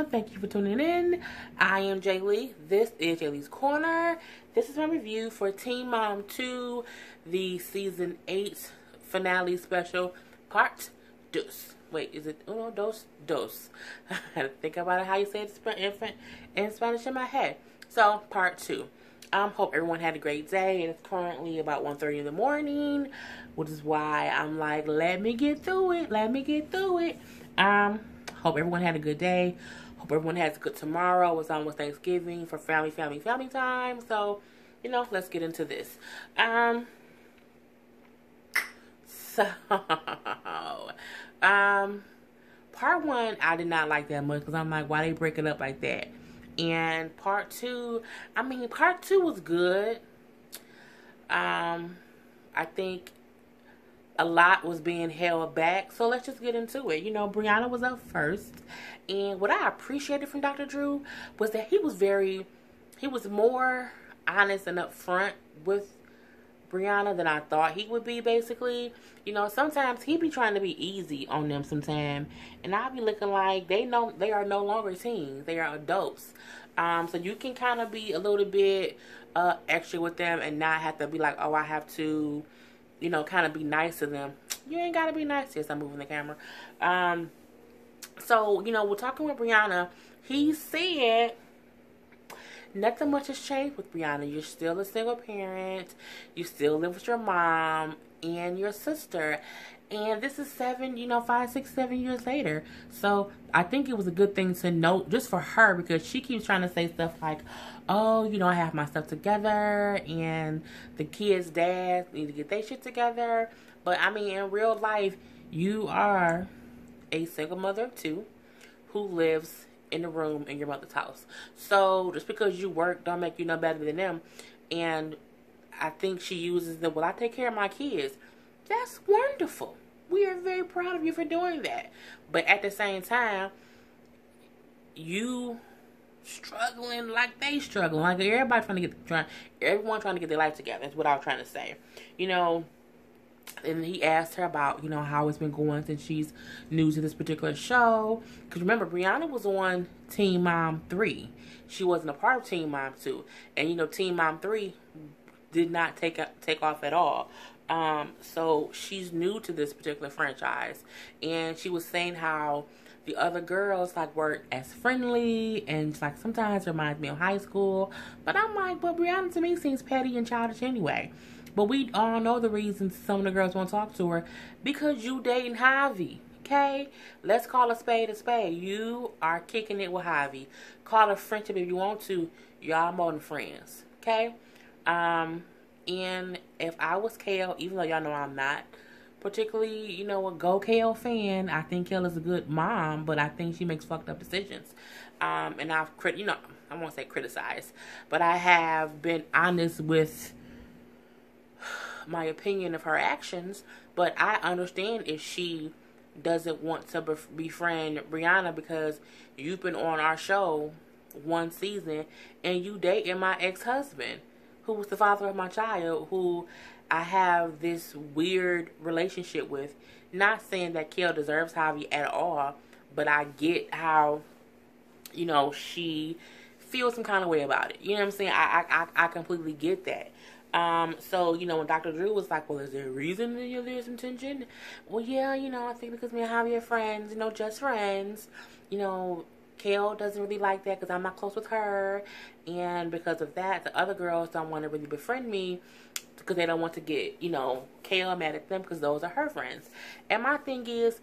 everyone. Thank you for tuning in. I am Jay Lee. This is Jay Lee's Corner. This is my review for Teen Mom 2, the Season 8 finale special, Part 2. Wait, is it uno, dos, dos? I had to think about it, how you say it in Spanish in my head. So, Part 2. Hope everyone had a great day. It's currently about 1:30 in the morning, which is why I'm like, let me get through it. Hope everyone had a good day. Hope everyone has a good tomorrow. It's almost Thanksgiving for family time. So, let's get into this. Part 1, I did not like that much because I'm like, why they break it up like that? And part 2, part 2 was good. I think a lot was being held back. So let's just get into it. Brianna was up first. And what I appreciated from Dr. Drew was that he was more honest and upfront with Brianna than I thought he would be, basically. Sometimes he be trying to be easy on them sometimes. And I be looking like they are no longer teens. They are adults. So you can kind of be a little bit extra with them and not have to be like, oh, I have to, kind of be nice to them. You ain't got to be nice. Yes, I'm moving the camera. So, we're talking with Brianna. He said nothing much has changed with Brianna. You're still a single parent. You still live with your mom and your sister. And this is 5, 6, 7 years later. So I think it was a good thing to note just for her, because she keeps trying to say stuff like, oh, I have my stuff together and the kids' dads need to get their shit together. But in real life, you are a single mother of 2 who lives in the room in your mother's house. So just because you work don't make you no better than them. And I think she uses the, well, I take care of my kids. That's wonderful. We are very proud of you for doing that. But at the same time, you struggling like they struggling. Like everyone trying to get their life together. That's what I was trying to say. And he asked her about, how it's been going since she's new to this particular show. Because remember, Brianna was on Teen Mom 3. She wasn't a part of Teen Mom 2. And, Teen Mom 3 did not take off at all. So she's new to this particular franchise. And she was saying how the other girls, weren't as friendly. And, sometimes reminds me of high school. But I'm like, but Brianna to me seems petty and childish anyway. But we all know the reasons some of the girls won't talk to her. Because you dating Javi. Okay? Let's call a spade a spade. You are kicking it with Javi. Call it friendship if you want to. Y'all more than friends. Okay? And if I was Kale, even though y'all know I'm not particularly, a Go Kale fan, I think Kale is a good mom, but I think she makes fucked up decisions. And I've, I won't say criticized, but I have been honest with my opinion of her actions. But I understand if she doesn't want to befriend Brianna because you've been on our show 1 season and you dating my ex-husband, who was the father of my child, who I have this weird relationship with. Not saying that Kale deserves Javi at all, but I get how, she feels some kind of way about it. You know what I'm saying? I completely get that. So, when Dr. Drew was like, well, is there a reason that there's some tension? Well, yeah, I think because me and Javi are friends, just friends. Kale doesn't really like that because I'm not close with her. And because of that, the other girls don't want to really befriend me because they don't want to get, Kale mad at them because those are her friends. And my thing is,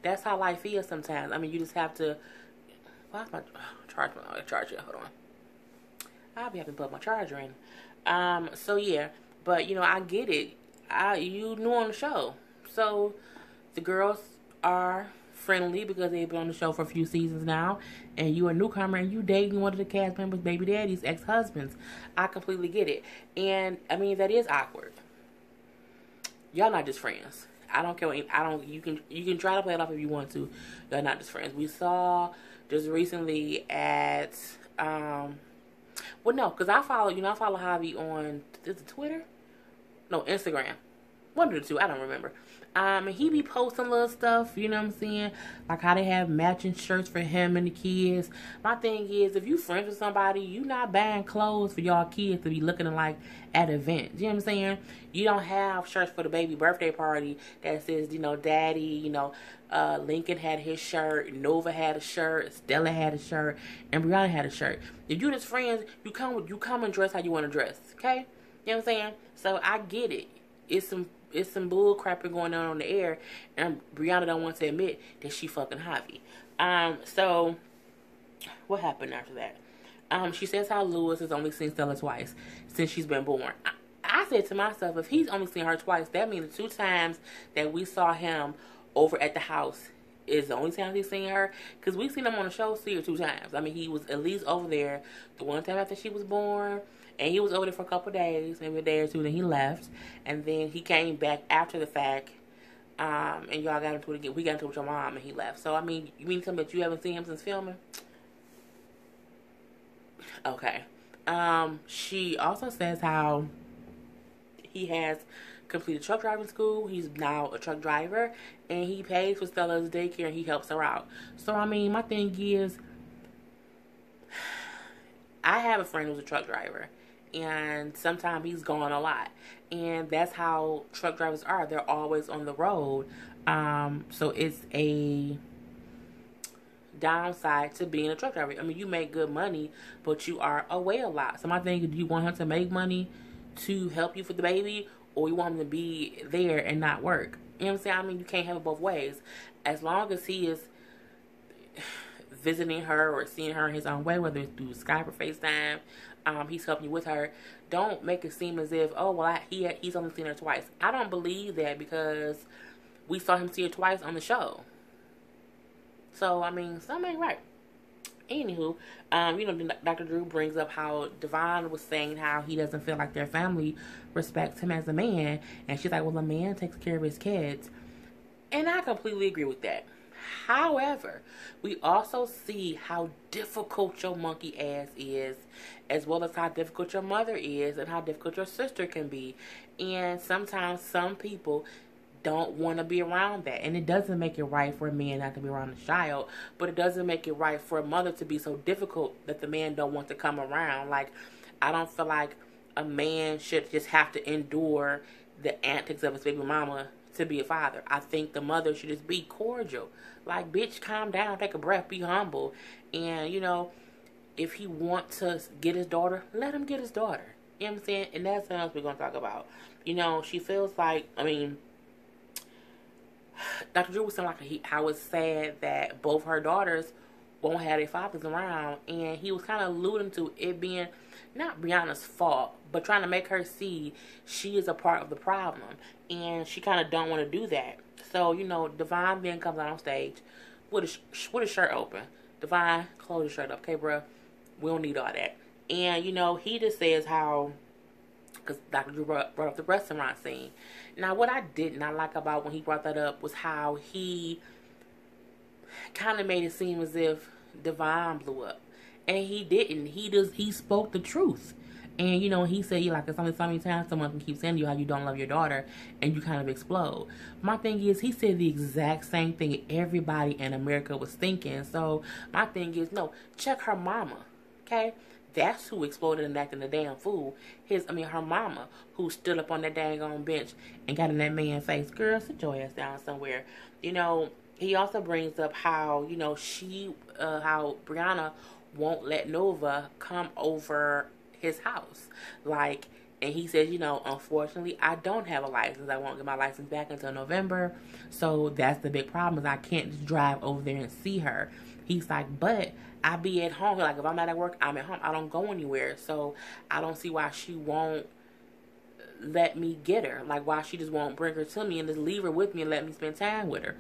that's how life is sometimes. You just have to, why's my charger? Hold on. I'll be having to put my charger in. So yeah, but I get it. You new on the show. So the girls are friendly because they've been on the show for a few seasons now, and you a newcomer and you dating one of the cast members' baby daddy's ex-husbands. I completely get it. And that is awkward. Y'all not just friends. I don't care. You can try to play it off if you want to. Y'all not just friends. We saw just recently at well, no, because I follow Javi on, is it Twitter? No, Instagram. One of the two, I don't remember. And he be posting little stuff, you know what I'm saying? Like how they have matching shirts for him and the kids. My thing is, if you friends with somebody, you not buying clothes for y'all kids to be looking like at events. You know what I'm saying? You don't have shirts for the baby birthday party that says, you know, daddy, you know, Lincoln had his shirt, Nova had a shirt, Stella had a shirt, and Brianna had a shirt. If you just friends, you come and dress how you want to dress, okay? You know what I'm saying? So I get it. It's some bull crapping going on the air, and Brianna don't want to admit that she fucking Javi. So what happened after that? She says how Lewis has only seen Stella twice since she's been born. I said to myself, if he's only seen her twice, that means the 2 times that we saw him over at the house is the only time he's seen her. Because we've seen him on the show, see her 2 times. I mean, he was at least over there the one time after she was born. And he was over there for a couple of days, maybe a day or 2, then he left. And then he came back after the fact. And y'all got into it again. We got into it with your mom and he left. So, I mean, you mean to tell me that you haven't seen him since filming? Okay. She also says how he has completed truck driving school. He's now a truck driver. And he pays for Stella's daycare and he helps her out. So, I mean, my thing is, I have a friend who's a truck driver. And sometimes he's gone a lot. And that's how truck drivers are. They're always on the road. So it's a downside to being a truck driver. I mean, you make good money, but you are away a lot. So my thing is, do you want him to make money to help you for the baby? Or you want him to be there and not work? You know what I'm saying? I mean, you can't have it both ways. As long as he is visiting her or seeing her in his own way, whether it's through Skype or FaceTime, he's helping you with her. Don't make it seem as if, oh, well, he's only seen her twice. I don't believe that because we saw him see her twice on the show. So, I mean, something ain't right. Anywho, you know, Dr. Drew brings up how Devon was saying how he doesn't feel like their family respects him as a man. And she's like, well, a man takes care of his kids. And I completely agree with that. However, we also see how difficult your monkey ass is, as well as how difficult your mother is and how difficult your sister can be. And sometimes some people don't want to be around that. And it doesn't make it right for a man not to be around a child, but it doesn't make it right for a mother to be so difficult that the man don't want to come around. Like, I don't feel like a man should just have to endure the antics of his baby mama to be a father. I think the mother should just be cordial. Like, bitch, calm down, take a breath, be humble. And, you know, if he wants to get his daughter, let him get his daughter. You know what I'm saying? And that's something else we're going to talk about. You know, she feels like, I mean, Dr. Drew was saying like how it's sad that both her daughters won't have their fathers around. And he was kind of alluding to it being not Brianna's fault, but trying to make her see she is a part of the problem. And she kind of don't want to do that. So, you know, Devon then comes out on stage with his shirt open. Devon, close your shirt up, okay, bro? We don't need all that. And, you know, he just says how, because Dr. Drew brought up the restaurant scene. Now, what I did not like about when he brought that up was how he kind of made it seem as if Devon blew up. And he didn't. He spoke the truth. And, you know, he said, like, it's only so many times someone can keep saying to you how you don't love your daughter, and you kind of explode. My thing is, he said the exact same thing everybody in America was thinking. So, my thing is, no, check her mama, okay? That's who exploded and acting a damn fool. Her mama, who stood up on that dang on bench and got in that man's face. Girl, sit your ass down somewhere. You know, he also brings up how, you know, how Brianna won't let Nova come over his house. Like, and he says, you know, unfortunately, I don't have a license. I won't get my license back until November. So that's the big problem, is I can't just drive over there and see her. He's like, but I be at home. Like, if I'm not at work, I'm at home. I don't go anywhere. So I don't see why she won't let me get her. Like, why she just won't bring her to me and just leave her with me and let me spend time with her.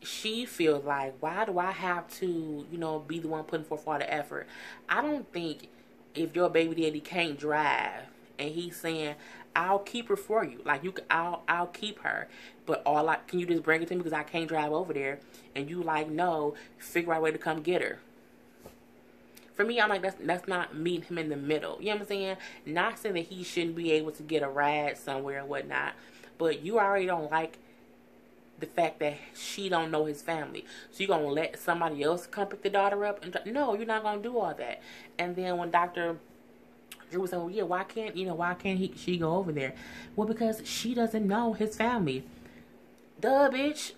She feels like, why do I have to, you know, be the one putting forth all the effort? I don't think if your baby daddy can't drive and he's saying, I'll keep her for you. Like, I'll keep her. But can you just bring it to me because I can't drive over there? And you like, no, figure out a way to come get her. For me, I'm like, that's not meeting him in the middle. You know what I'm saying? Not saying that he shouldn't be able to get a ride somewhere or whatnot. but you already don't like the fact that she don't know his family. So you gonna let somebody else come pick the daughter up? And no, you're not gonna do all that. And then when Dr. Drew was saying, well, yeah, why can't she go over there? Well, because she doesn't know his family. Duh, bitch.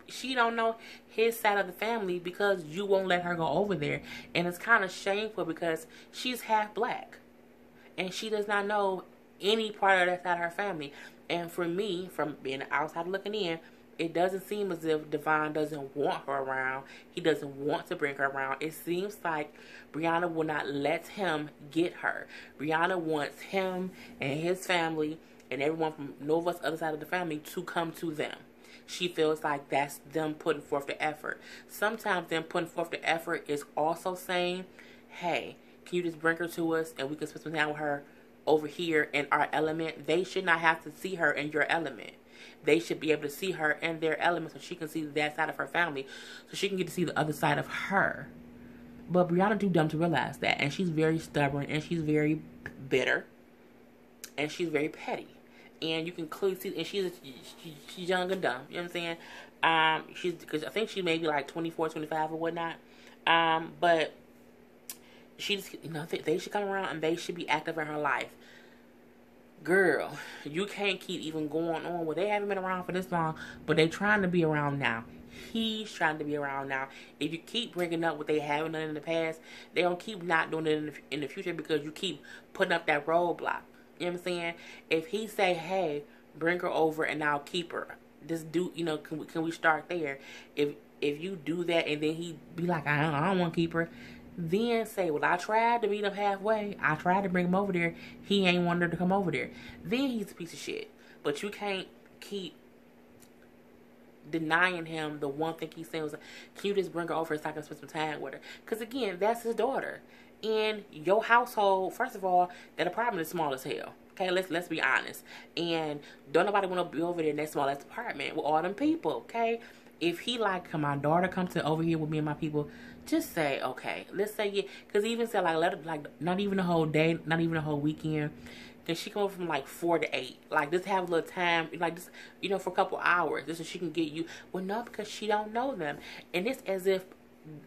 She don't know his side of the family because you won't let her go over there. And it's kind of shameful because she's half black. And she does not know any part of that side of her family. And for me, from being outside looking in, it doesn't seem as if Devon doesn't want her around. He doesn't want to bring her around. It seems like Brianna will not let him get her. Brianna wants him and his family and everyone from Nova's other side of the family to come to them. She feels like that's them putting forth the effort. Sometimes them putting forth the effort is also saying, hey, can you just bring her to us and we can spend some time with her over here in our element? They should not have to see her in your element. They should be able to see her in their element so she can see that side of her family, so she can get to see the other side of her. But Brianna too dumb to realize that, and she's very stubborn, and she's very bitter, and she's very petty. And you can clearly see, and she's young and dumb. You know what I'm saying? Because I think she may be like 24, 25 or whatnot. But she just, they should come around and they should be active in her life. Girl, you can't keep even going on. Well, they haven't been around for this long, but they're trying to be around now. He's trying to be around now. If you keep bringing up what they haven't done in the past, they're going to keep not doing it in the future because you keep putting up that roadblock. You know what I'm saying? If he say, hey, bring her over and I'll keep her. Just do, can we start there? If you do that and then he be like, I don't want to keep her. Then say, well, I tried to meet him halfway. I tried to bring him over there. He ain't wanted her to come over there. Then he's a piece of shit. But you can't keep denying him the one thing he said was, can you just bring her over so I can spend some time with her? Because, again, that's his daughter. In your household, first of all, that apartment is small as hell. Okay, let's be honest. And don't nobody want to be over there in that small ass apartment with all them people, okay? If he like, can my daughter come to over here with me and my people, just say, okay. Let's say, yeah. Because even say, not even a whole day, not even a whole weekend. Then she come over from, 4 to 8. Just have a little time, just, for a couple hours. Just so she can get you. Well, no, because she don't know them. And it's as if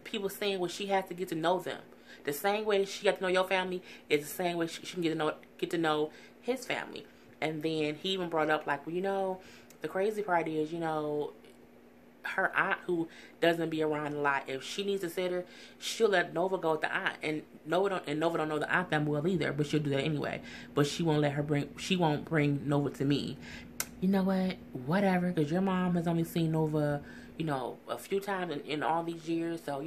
people saying, well, she has to get to know them. The same way that she got to know your family is the same way she can get to know his family. And then he even brought up, the crazy part is, her aunt who doesn't be around a lot, if she needs a sitter, she'll let Nova go with the aunt. And Nova don't know the aunt that well either, but she'll do that anyway. But she won't bring Nova to me. You know what? Whatever, because your mom has only seen Nova, a few times in all these years. So,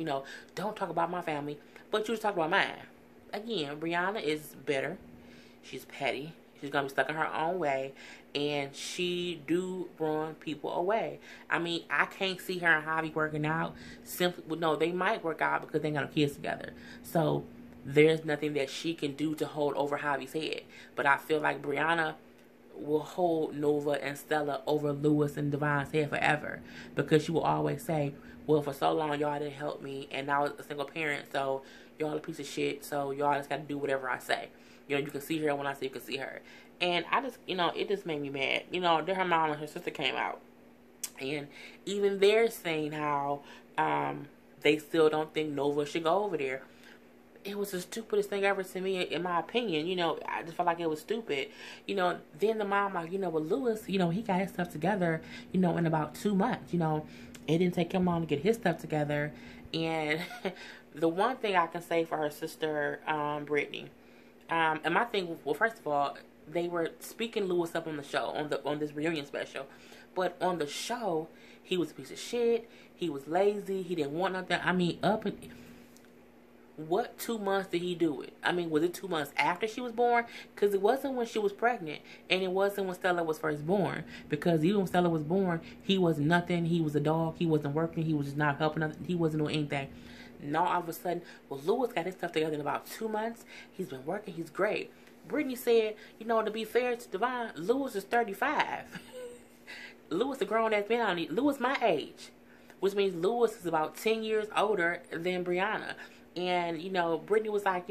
don't talk about my family. But you just talk about mine. Again, Brianna is bitter. She's petty. She's going to be stuck in her own way. And she do run people away. I mean, I can't see her and Javi working out. They might work out because they got no kids together. So, there's nothing that she can do to hold over Javi's head. But I feel like Brianna will hold Nova and Stella over Lewis and Devon's head forever. Because she will always say, well, for so long, y'all didn't help me. And now I'm a single parent, so y'all a piece of shit. So, y'all just got to do whatever I say. You can see her when I say you can see her. And I just, it just made me mad. Then her mom and her sister came out. And even they're saying how they still don't think Nova should go over there. It was the stupidest thing ever to me, in my opinion. I just felt like it was stupid. Then the mom, with Lewis, he got his stuff together, in about 2 months. It didn't take him long to get his stuff together. And the one thing I can say for her sister, Brittany, and my thing, well, first of all, they were speaking Lewis up on the show, on this reunion special. But on the show, he was a piece of shit. He was lazy. He didn't want nothing. I mean, what 2 months did he do it? I mean, was it 2 months after she was born? Because it wasn't when she was pregnant. And it wasn't when Stella was first born. Because even when Stella was born, he was nothing. He was a dog. He wasn't working. He was just not helping nothing. He wasn't doing anything. Now, all of a sudden, well, Lewis got his stuff together in about 2 months. He's been working. He's great. Brittany said, to be fair to Devon, Lewis is 35. Lewis a grown-ass man. Lewis my age. Which means Lewis is about 10 years older than Brianna. And, Brittany was like,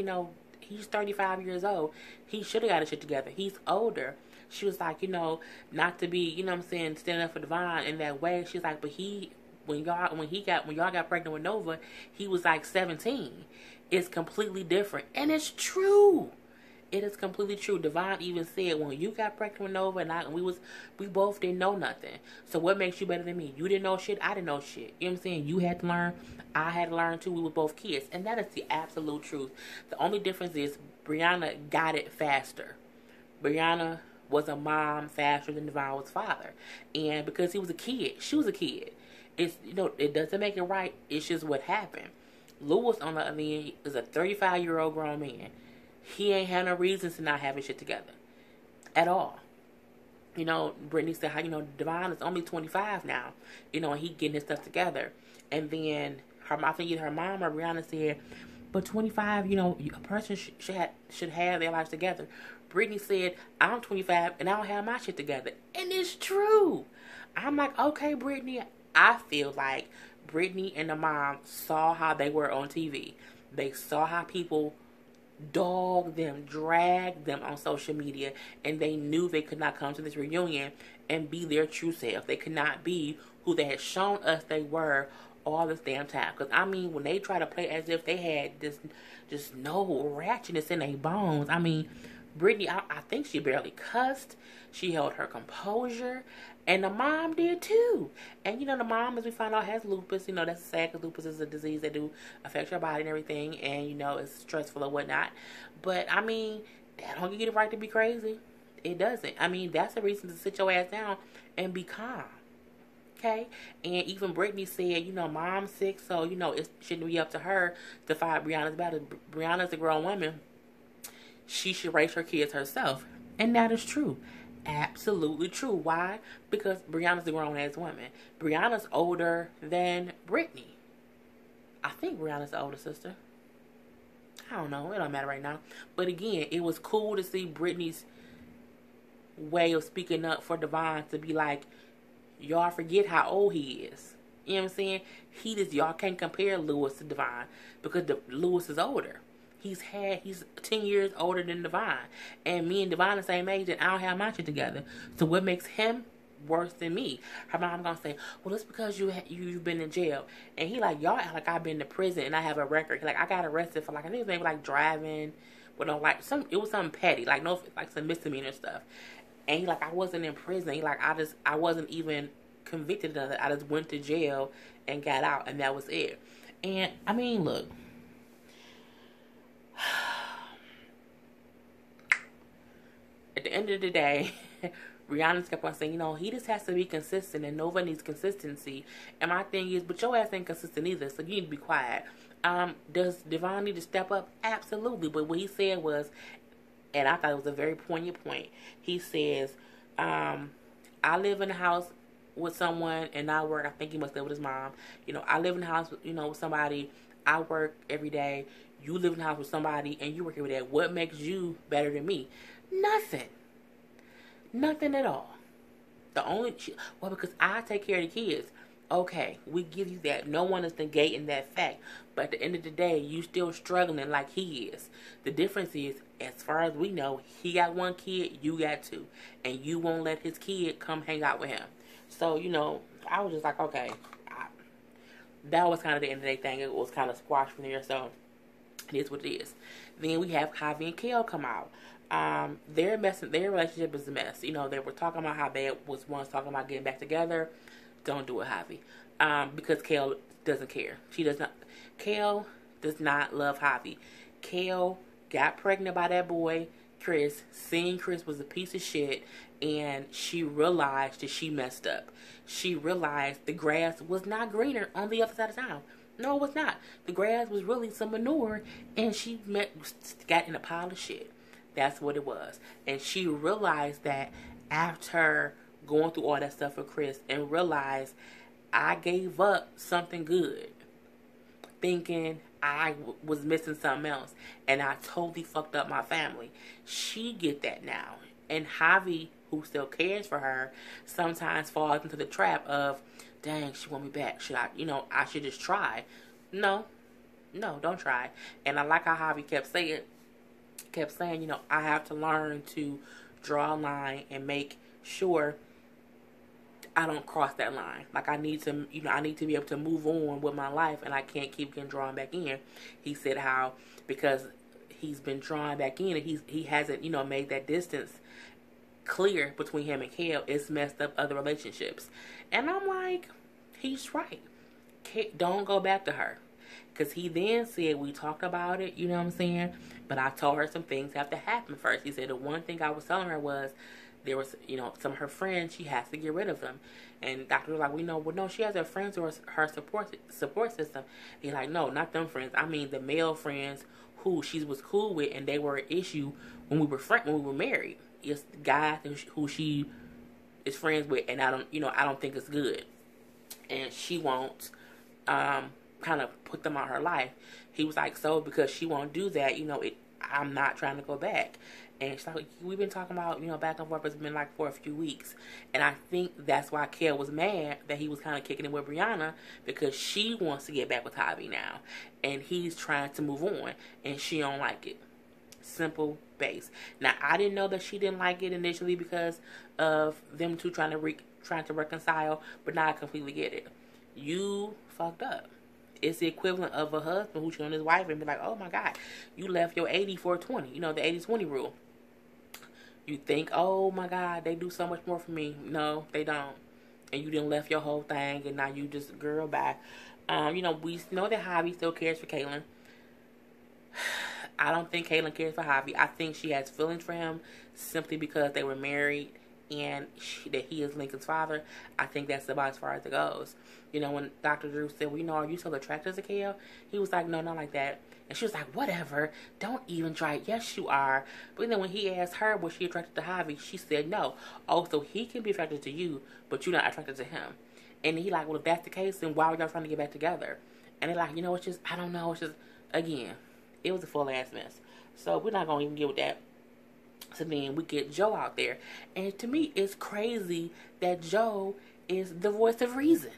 he's 35 years old. He should have got his shit together. He's older. She was like, you know, not to be, you know what I'm saying, standing up for Devon in that way. She's like, but when y'all got pregnant with Nova, he was like 17. It's completely different. And it's true. It is completely true. Devon even said when you got pregnant with Nova and we both didn't know nothing. So what makes you better than me? You didn't know shit, I didn't know shit. You know what I'm saying? You had to learn, I had to learn too. We were both kids. And that is the absolute truth. The only difference is Brianna got it faster. Brianna was a mom faster than Devon was father. And because he was a kid, she was a kid. It's, you know, it doesn't make it right. It's just what happened. Lewis, on the other end, is a 35-year-old grown man. He ain't had no reasons to not have his shit together. At all. You know, Brittany said how, you know, Devon is only 25 now. You know, and he getting his stuff together. And then, I think either her mom or Brianna said, but 25, you know, a person should have their lives together. Brittany said, I'm 25 and I don't have my shit together. And it's true. I'm like, okay, Brittany. I feel like Brittany and the mom saw how they were on TV. They saw how people dog them, drag them on social media, and they knew they could not come to this reunion and be their true self. They could not be who they had shown us they were all this damn time. Because, I mean, when they try to play as if they had this just no ratchetness in their bones, I mean, Brittany, I think she barely cussed. She held her composure. And the mom did too. And, you know, the mom, as we find out, has lupus. You know, that's sad because lupus is a disease that do affect your body and everything. And, you know, it's stressful or whatnot. But, I mean, that don't give you the right to be crazy. It doesn't. I mean, that's a reason to sit your ass down and be calm. Okay? And even Brittany said, you know, mom's sick, so, you know, it shouldn't be up to her to fight Brianna's battle. Brianna's a grown woman. She should raise her kids herself. And that is true. Absolutely true. Why? Because Brianna's a grown-ass woman. Brianna's older than Brittany. I think Brianna's the older sister. I don't know. It don't matter right now. But again, it was cool to see Brittany's way of speaking up for Devon to be like, y'all forget how old he is. You know what I'm saying? Y'all can't compare Lewis to Devon because Lewis is older. He's 10 years older than Devon. And me and Devon the same age, and I don't have my shit together. So what makes him worse than me? Her mom gonna say, well, it's because you've been in jail. And he like, y'all act like I've been to prison and I have a record. Like, I got arrested for, like, I think it was maybe like driving, but no, like, it was something petty. Like, no, like some misdemeanor stuff. And he like, I wasn't in prison. He like, I wasn't even convicted of it. I just went to jail and got out, and that was it. And, I mean, look. At the end of the day, Rihanna kept on saying, you know, he just has to be consistent and Nova needs consistency. And my thing is, but your ass ain't consistent either, so you need to be quiet. Does Devon need to step up? Absolutely. But what he said was, and I thought it was a very poignant point, he says, I live in a house with someone and I work. I think he must live with his mom. You know, I live in a house, you know, with somebody. I work every day. You live in a house with somebody and you work every day. What makes you better than me? Nothing. Nothing at all. Because I take care of the kids. Okay, we give you that. No one is negating that fact. But at the end of the day, you still struggling like he is. The difference is, as far as we know, he got one kid, you got two. And you won't let his kid come hang out with him. So, you know, I was just like, okay. That was kind of the end of the day thing. It was kind of squashed from there, so it is what it is. Then we have Javi and Kale come out. Their relationship is a mess. You know, they were talking about how they was once talking about getting back together. Don't do it, Javi. Because Kale doesn't care. Kale does not love Javi. Kale got pregnant by that boy, Chris, seeing Chris was a piece of shit, and she realized that she messed up. She realized the grass was not greener on the other side of town. No, it was not. The grass was really some manure, and she got in a pile of shit. That's what it was. And she realized that after going through all that stuff with Chris, and realized I gave up something good, thinking I was missing something else, and I totally fucked up my family. She get that now. And Javi, who still cares for her, sometimes falls into the trap of, dang, she want me back. I should just try. No, don't try. And I like how Javi kept saying, I have to learn to draw a line and make sure I don't cross that line. Like, I need to, I need to be able to move on with my life, and I can't keep getting drawn back in. He said how, because he's been drawn back in, and he hasn't, made that distance clear between him and Kale, it's messed up other relationships. And I'm like, he's right. Don't go back to her. Because he then said, we talked about it, you know what I'm saying? But I told her some things have to happen first. He said the one thing I was telling her was, there was, some of her friends, she has to get rid of them. And doctor was like, no, she has her friends or her support system. He's like, no, not them friends. I mean the male friends who she was cool with, and they were an issue when we were married. It's the guy who she is friends with, and I don't think it's good. And she won't kind of put them out her life. He was like, so because she won't do that, I'm not trying to go back. And she's like, we've been talking about, back and forth. It's been like for a few weeks. And I think that's why Kel was mad that he was kind of kicking it with Brianna, because she wants to get back with Javi now. And he's trying to move on, and she don't like it. Simple base. Now, I didn't know that she didn't like it initially because of them two trying to reconcile, but now I completely get it. You fucked up. It's the equivalent of a husband who cheated on his wife and be like, oh my God, you left your 80 for 20. The 80-20 rule. You think, oh my God, they do so much more for me. No, they don't. And you done left your whole thing, and now you just, girl, bye. We know that Javi still cares for Kaylin. I don't think Kaylin cares for Javi. I think she has feelings for him simply because they were married and that he is Lincoln's father. I think that's about as far as it goes. When Dr. Drew said, well, are you still attracted to Kale? He was like, no, not like that. And she was like, whatever. Don't even try it. Yes, you are. But then when he asked her, was she attracted to Javi? She said no. Oh, so he can be attracted to you, but you're not attracted to him. And he like, well, if that's the case, then why are y'all trying to get back together? And they're like, it's just, I don't know. It's just, again, it was a full ass mess. So we're not going to even get with that. So then we get Joe out there. And to me, it's crazy that Joe is the voice of reason.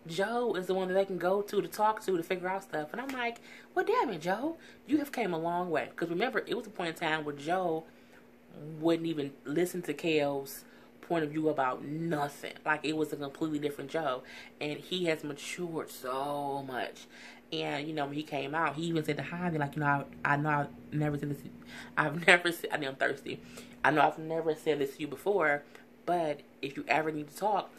Joe is the one that they can go to talk to figure out stuff. And I'm like, well, damn it, Joe. You have came a long way. Because remember, it was a point in time where Joe wouldn't even listen to Kale's point of view about nothing. Like, it was a completely different Joe. And he has matured so much. And, when he came out, he even said to Javi, like, I know I've never said this. I'm thirsty. I know I've never said this to you before, but if you ever need to talk,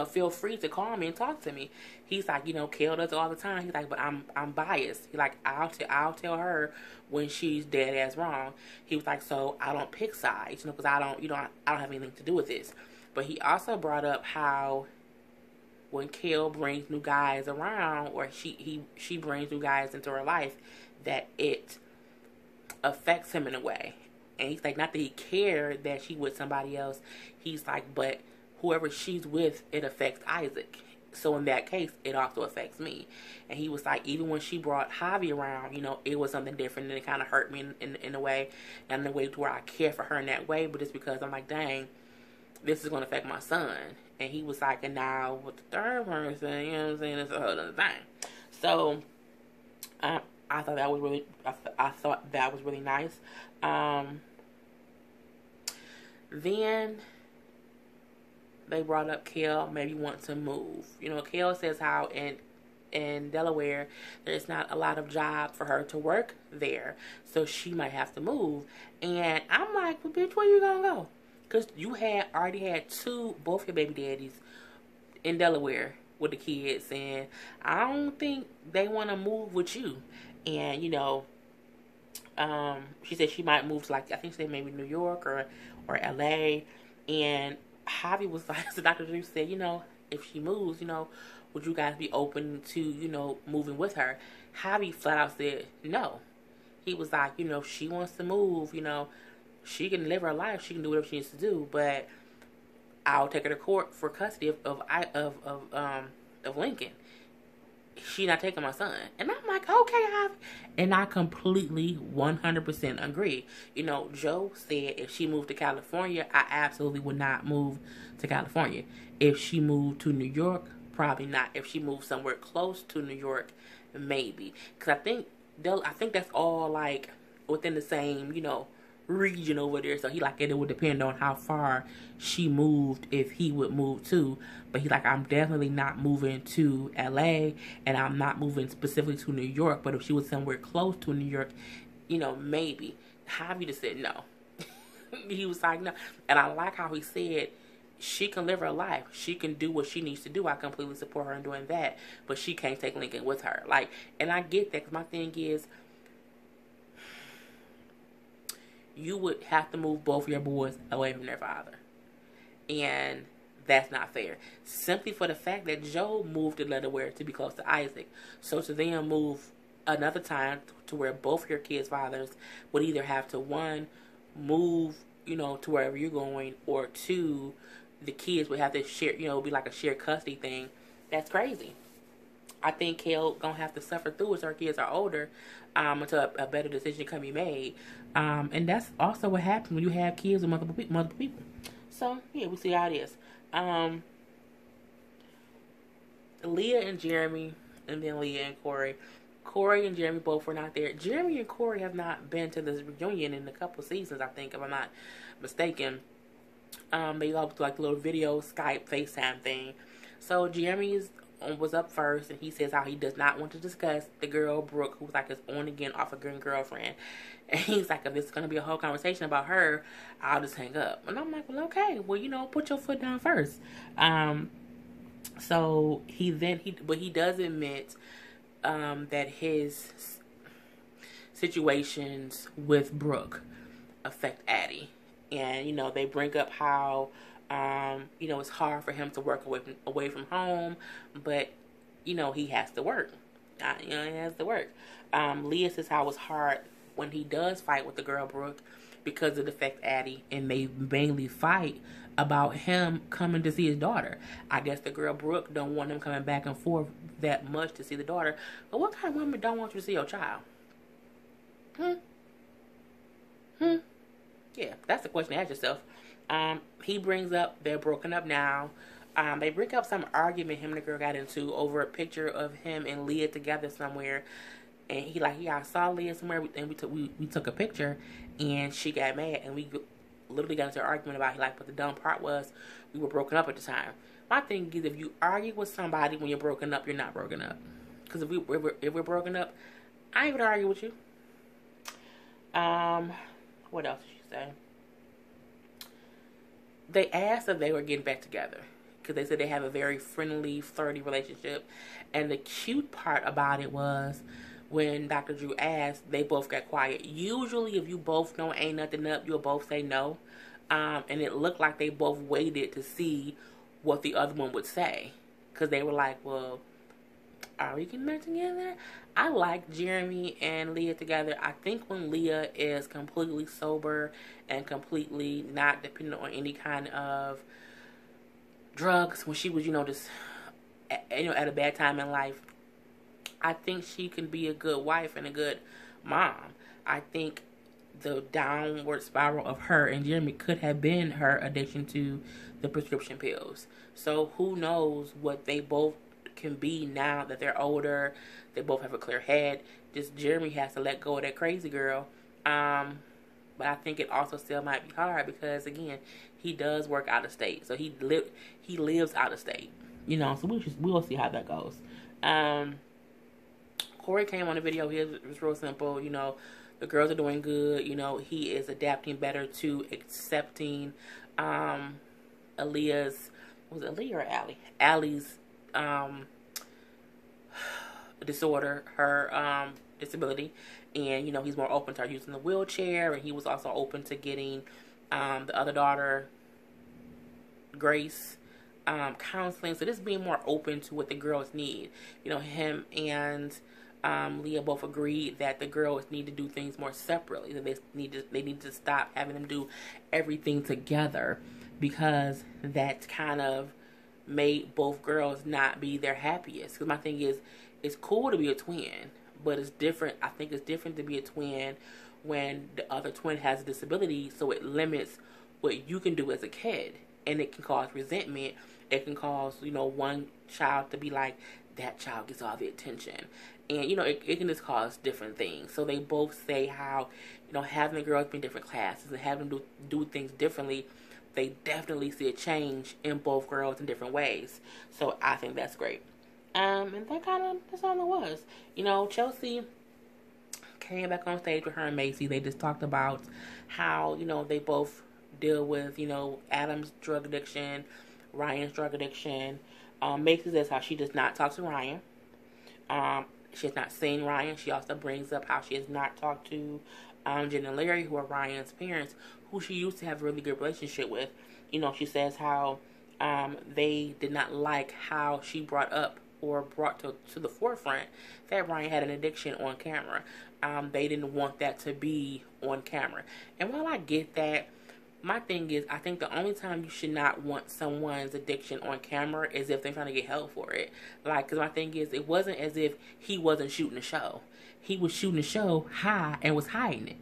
feel free to call me and talk to me. He's like, Kel does it all the time. He's like, but I'm biased. He's like, I'll tell her when she's dead ass wrong. He was like, so I don't pick sides, because I don't have anything to do with this. But he also brought up how when Kel brings new guys around, or she brings new guys into her life, that it affects him in a way. And he's like, not that he cared that she with somebody else. He's like, but whoever she's with, it affects Isaac. So in that case, it also affects me. And he was like, even when she brought Javi around, it was something different, and it kind of hurt me in a way, and in a way to where I care for her in that way, but it's because I'm like, dang, this is going to affect my son. And he was like, and now with the third person, you know what I'm saying, it's a whole other thing. So I thought that was really nice. Then they brought up Kel maybe want to move. Kel says how in Delaware there's not a lot of jobs for her to work there, so she might have to move. And I'm like, well, bitch, where you gonna go? Because you already had both your baby daddies in Delaware with the kids, and I don't think they want to move with you. And she said she might move to, like, I think she said maybe New York or LA. And Javi was like, so Dr. Drew said, if she moves, would you guys be open to, moving with her? Javi flat out said no. He was like, if she wants to move, she can live her life, she can do whatever she needs to do, but I'll take her to court for custody of Lincoln. She not taking my son. And I'm like, okay, Javi. And I completely 100% agree. Joe said if she moved to California, I absolutely would not move to California. If she moved to New York, probably not. If she moved somewhere close to New York, maybe. Because I think that's all, like, within the same, region over there. So he like, it would depend on how far she moved, if he would move too. But he like, I'm definitely not moving to LA, and I'm not moving specifically to New York. But if she was somewhere close to New York, you know, maybe. Javi just said no. He was like, no. And I like how he said, she can live her life. She can do what she needs to do. I completely support her in doing that. But she can't take Lincoln with her. Like, and I get that, because my thing is, you would have to move both your boys away from their father. And that's not fair. Simply for the fact that Joe moved to Delaware to be close to Isaac. So to then move another time to where both your kids' fathers would either have to, one, move, you know, to wherever you're going, or two, the kids would have to share, you know, be like a shared custody thing. That's crazy. I think Kale gonna have to suffer through as her kids are older, until a better decision can be made. And that's also what happens when you have kids with multiple people. So yeah, we see how it is. Leah and Jeremy, and then Leah and Corey. Corey and Jeremy both were not there. Jeremy and Corey have not been to this reunion in a couple seasons, I think, if I'm not mistaken. They all do like a little video, Skype, FaceTime thing. So Jeremy was up first, and he says how he does not want to discuss the girl Brooke, who was like his on again, off again girlfriend. And he's like, if this is gonna be a whole conversation about her, I'll just hang up. And I'm like, well, okay, well, you know, put your foot down first. So he does admit that his situations with Brooke affect Addie. And, you know, they bring up how, you know, it's hard for him to work away from home, but, you know, he has to work. He has to work. Leah says how it's hard when he does fight with the girl Brooke, because it affects Addie, and they mainly fight about him coming to see his daughter. I guess the girl Brooke don't want him coming back and forth that much to see the daughter. But what kind of woman don't want you to see your child? Yeah, that's the question to ask yourself. He brings up they're broken up now. They bring up some argument him and the girl got into over a picture of him and Leah together somewhere. And he like, yeah, I saw Leah somewhere, and we took a picture, and she got mad, and we literally got into an argument about it. Like, but the dumb part was we were broken up at the time. My thing is, if you argue with somebody when you're broken up, you're not broken up. Because if we're broken up, I ain't gonna argue with you. What else did she say? They asked if they were getting back together, because they said they have a very friendly, flirty relationship. And the cute part about it was, when Dr. Drew asked, they both got quiet. Usually, if you both know ain't nothing up, you'll both say no. And it looked like they both waited to see what the other one would say. Because they were like, well, are we getting back together? I like Jeremy and Leah together. I think when Leah is completely sober and completely not dependent on any kind of drugs, when she was, you know, just, you know, at a bad time in life, I think she can be a good wife and a good mom. I think the downward spiral of her and Jeremy could have been her addiction to the prescription pills. So who knows what they both can be now that they're older. They both have a clear head. Just Jeremy has to let go of that crazy girl. But I think it also still might be hard because, again, he does work out of state. So he lives out of state. You know, so we'll see how that goes. Corey came on the video. It was real simple. You know, the girls are doing good. You know, he is adapting better to accepting Aaliyah's, was it Aaliyah or Allie? Allie's disorder, her disability. And, you know, he's more open to her using the wheelchair. And he was also open to getting the other daughter, Grace, counseling. So just being more open to what the girls need. You know, him and Leah both agreed that the girls need to do things more separately. That they need to stop having them do everything together, because that kind of made both girls not be their happiest. Because my thing is, it's cool to be a twin, but it's different. I think it's different to be a twin when the other twin has a disability, so it limits what you can do as a kid, and it can cause resentment. It can cause, you know, one child to be like, that child gets all the attention. And, you know, it can just cause different things. So they both say how, you know, having the girls be in different classes and having them do things differently, they definitely see a change in both girls in different ways. So I think that's great. And that's all it was. You know, Chelsea came back on stage with her and Macy. They just talked about how, you know, they both deal with, you know, Adam's drug addiction, Ryan's drug addiction. Macy says how she does not talk to Ryan. She has not seen Ryan. She also brings up how she has not talked to Jen and Larry, who are Ryan's parents, who she used to have a really good relationship with. You know, she says how they did not like how she brought up or brought to the forefront that Ryan had an addiction on camera. They didn't want that to be on camera. And while I get that, my thing is, I think the only time you should not want someone's addiction on camera is if they're trying to get help for it. Like, because my thing is, it wasn't as if he wasn't shooting the show. He was shooting the show high and was hiding it.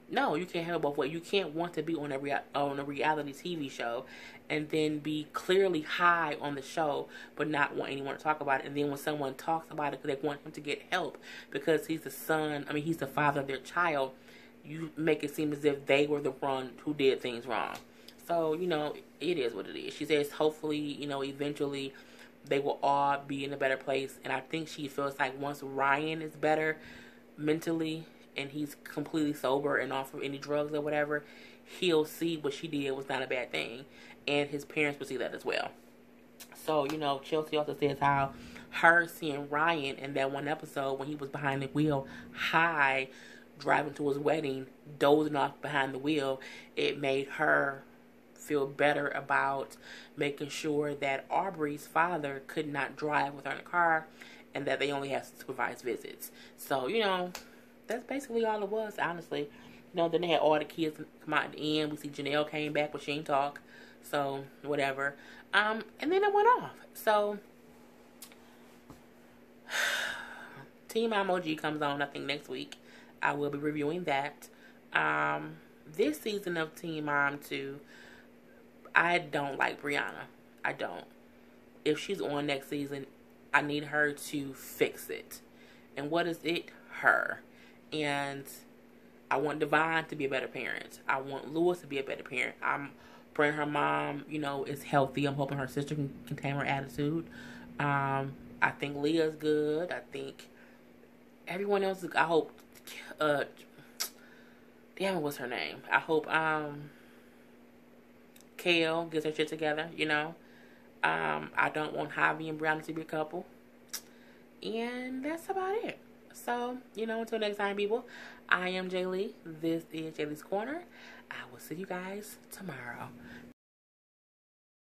No, you can't have it both ways. You can't want to be on a reality TV show and then be clearly high on the show, but not want anyone to talk about it. And then when someone talks about it, they want him to get help because he's he's the father of their child. You make it seem as if they were the one who did things wrong. So, you know, it is what it is. She says hopefully, you know, eventually they will all be in a better place. And I think she feels like once Ryan is better mentally and he's completely sober and off of any drugs or whatever, he'll see what she did was not a bad thing. And his parents will see that as well. So, you know, Chelsea also says how her seeing Ryan in that one episode when he was behind the wheel, high, driving to his wedding, dozing off behind the wheel, it made her feel better about making sure that Aubrey's father could not drive with her in the car and that they only had supervised visits. So, you know, that's basically all it was, honestly. You know, then they had all the kids come out at the end. We see Janelle came back, but she ain't talk. So, whatever. And then it went off. So, Team Emoji comes on, I think, next week. I will be reviewing that. This season of Teen Mom 2, I don't like Brianna. I don't. If she's on next season, I need her to fix it. And what is it? Her. And I want Devon to be a better parent. I want Lewis to be a better parent. I'm praying her mom, you know, is healthy. I'm hoping her sister can contain her attitude. I think Leah's good. I think everyone else, I hope, damn, what's her name? I hope, Kale gets her shit together, you know. I don't want Javi and Brianna to be a couple. And that's about it. So, you know, until next time, people, I am Jay Lee. This is Jay Lee's Corner. I will see you guys tomorrow.